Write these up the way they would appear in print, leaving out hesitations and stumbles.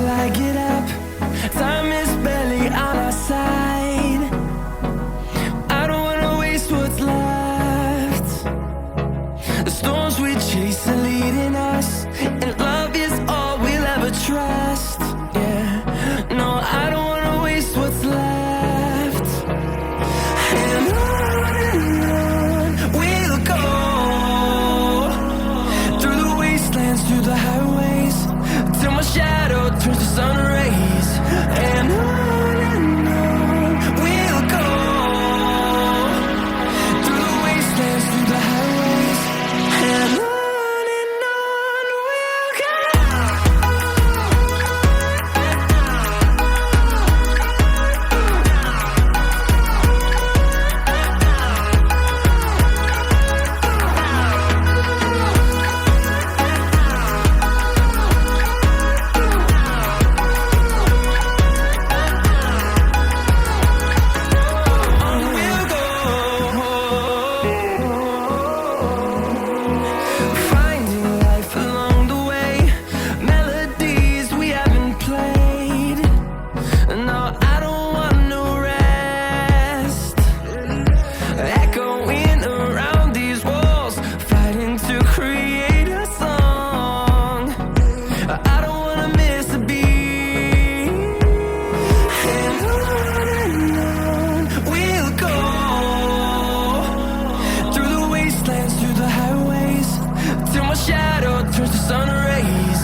I get up. Time is barely on our side. I don't wanna waste what's left. The storms we chase are leading us, and love is all we'll ever trust. Yeah, no, I don't wanna waste what's left. And on we'll go, through the wastelands, through the highways, till my shadow turns to sun rays. And on we'll go, through the wastelands, through the highways, and on we'll go. Finding life along the way, melodies we haven't played. No, I don't want no rest. Echoing around these walls, fighting to create a song. I don't wanna miss a beat. And on we'll go, through the wastelands, through the highways, till my shadow turns to sun rays.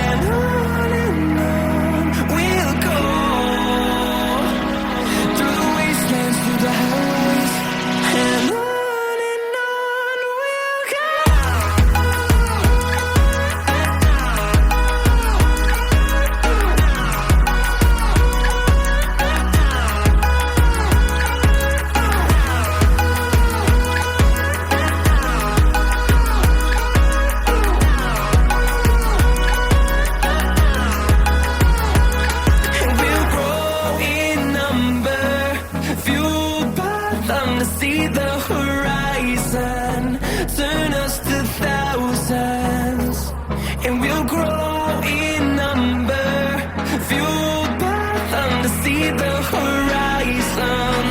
And on we'll go, through the wastelands, through the highways, and on we'll go. And we'll grow in number, fueled by them to see the horizon, turn us to thousands. And we'll grow in number, fueled by them to see the horizon,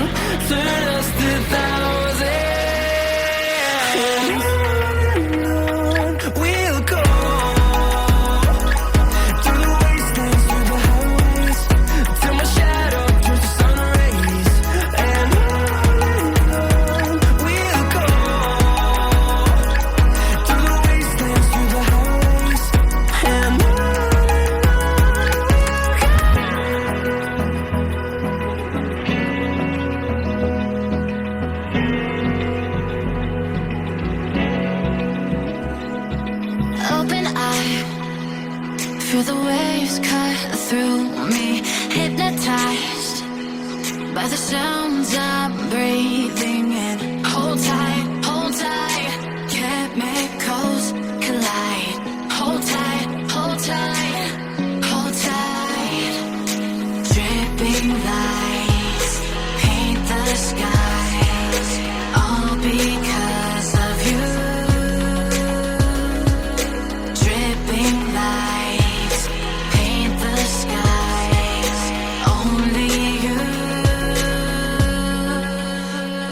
turn us to thousands. And on we'll go, through the wastelands, through the highways, till my shadow turns to sun rays. And on we'll go, through the wastelands, through the highways, and on Open eye, feel the waves cut through me, hypnotized by the sounds I'm breathing in. Hold tight, chemicals collide. Hold tight, hold tight, hold tight. Dripping lights paint the skies, all because of you. Dripping lights paint the skies, only you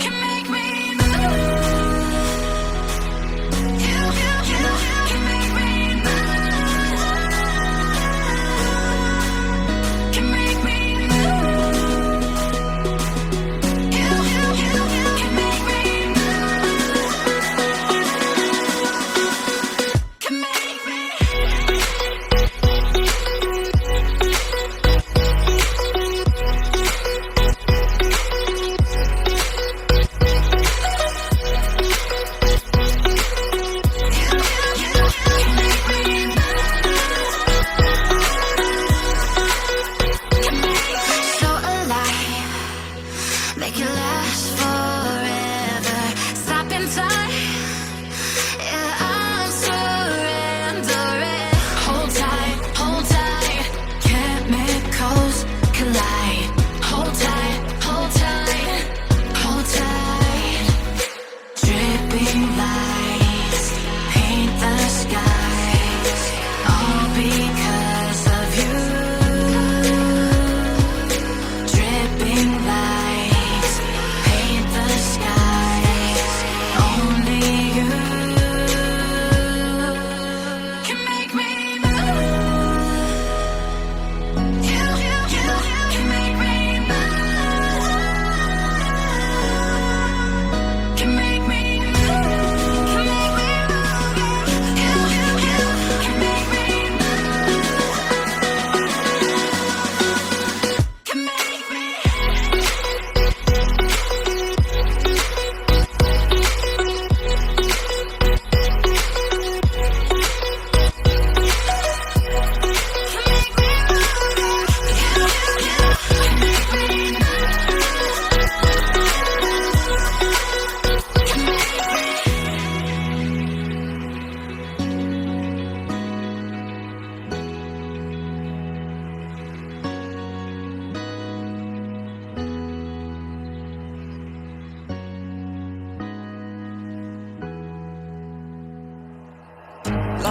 can make me move. You can make me move. Can make me move.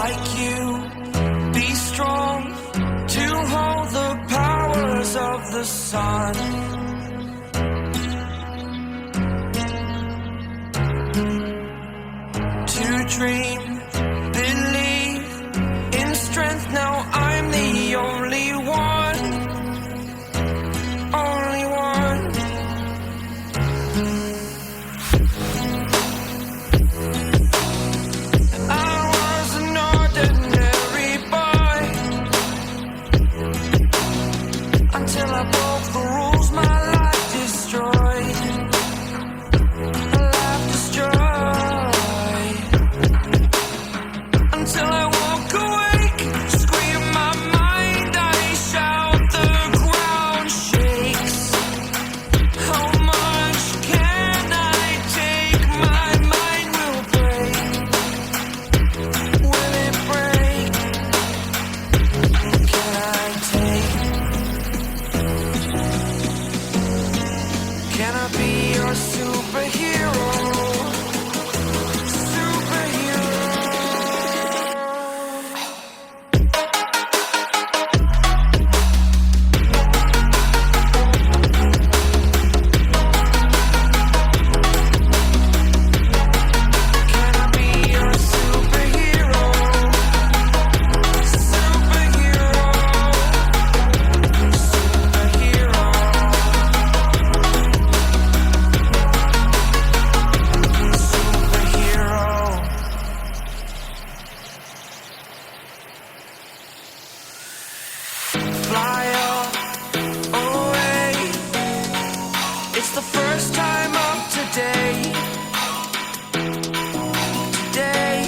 like you, be strong to hold the powers of the sun. To dream, believe in strength. Now I'm the only one, only one. I was an ordinary boy until I broke the rules. My life destroyed, my life destroyed. Until I walk awake, scream my mind, I shout, the ground shakes. How much can I take? My mind will break. Will it break? Can I take? Can I be your superhero? Fly away. It's the first time of today. Today.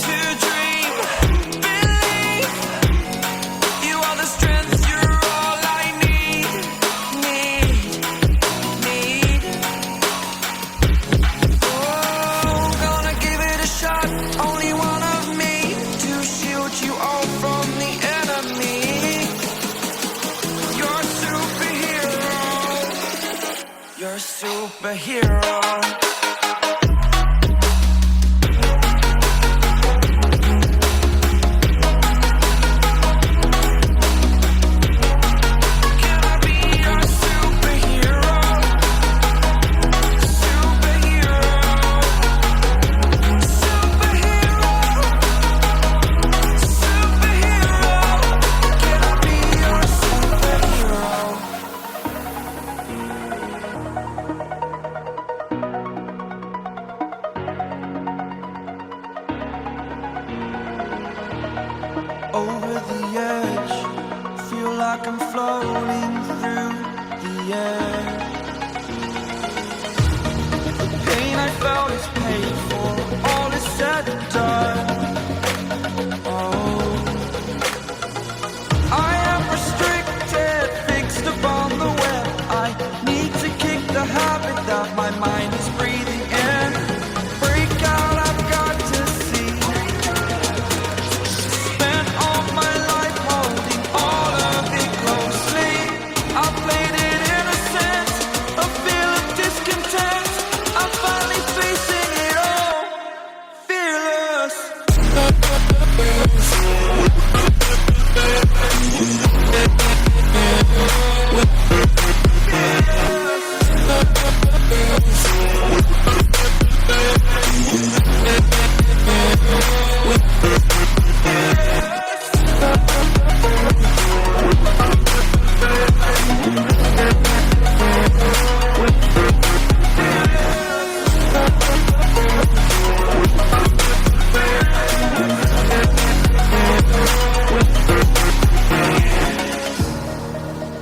To dream, believe. You are the strength, you're all I need. Need. Oh, gonna give it a shot. Only one of me to shield you all from the enemy. You're a superhero. You're a superhero. Can I be your superhero? Superhero. Superhero. Superhero. Can I be your superhero? Over the edge, feel like I'm floating through the air. The pain I felt is paid for, all is said and done. Oh, I am restricted, fixed upon the web. I need to kick the habit that my mind is breathing in. Break out, I've got to see. Spent all my life holding all of it closely. I played it innocent, a feel of discontent. I'm finally facing it all, fearless.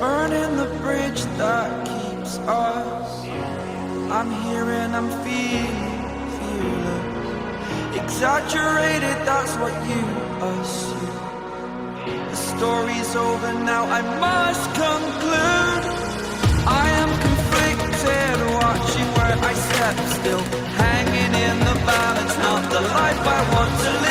Burning the bridge that keeps us. I'm here and I'm fearless. Exaggerated, that's what you assume. The story's over now, I must conclude. I am conflicted, watching where I step still, hanging in the balance, not the life I want to live.